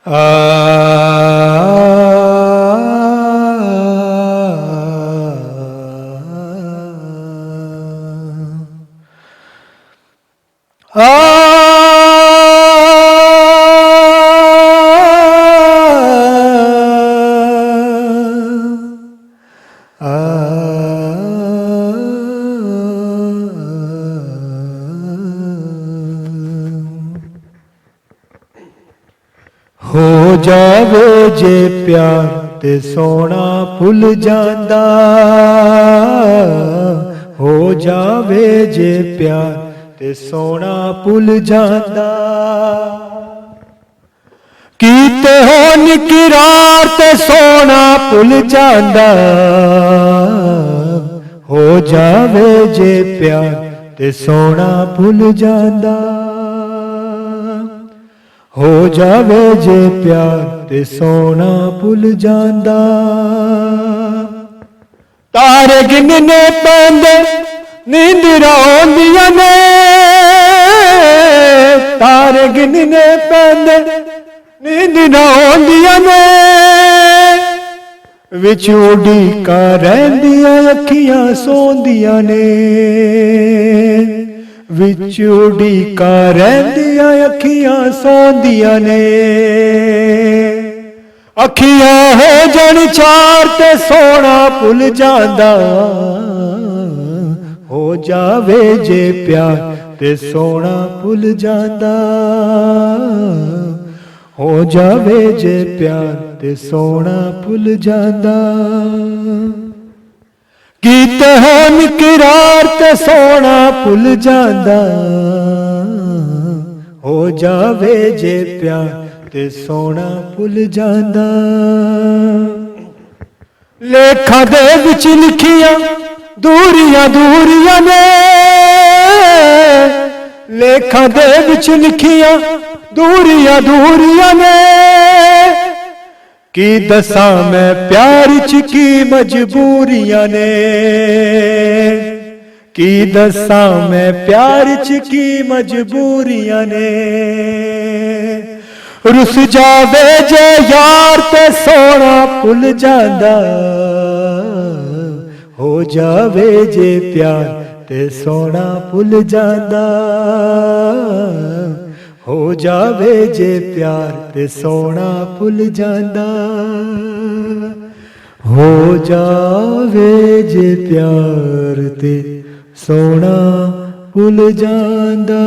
हो जावे जे प्यार ते सोना भुल जांदा, हो जावे जे प्यार ते सोना भुल जांदा। कीते होन किरार ते सोना भुल जांदा, हो जावे जे प्यार ते सोना भुल जांदा। हो जावे जे प्यार ते सोना भुल जांदा। तारे गिनने पैंदे नींदरां आउंदियां ने, तारे गिनने पैंदे नींदरां आउंदियां ने। विच उड़ीकां रहिंदियां अखियां सौंदियां ने, विच उड़ीकां रहिंदियां अखियां सौंदियां ने। अखियां हो जाण चार ते सोना भुल जांदा, हो जावे जे प्यार ते सोना भुल जांदा। हो जावे जे प्यार ते सोना भुल जांदा। कीते होन किरार ते सोना भुल जांदा, हो जावे जे प्यार ते सोना भुल जांदा। लेखां दे विच लिखियां दूरियां दूरियां ने, लेखां दे विच लिखियां दूरियां दूरियां ने। की दसां मैं प्यार च की मजबूरियां ने, की दसां मैं प्यार च की मजबूरियां ने। रुस जावे जे यार ते सोना भुल जांदा, हो जावे जे प्यार ते सोना भुल जांदा। हो जावे जे प्यार ते सोना भुल जांदा। हो जावे जे प्यार ते सोना भुल जांदा।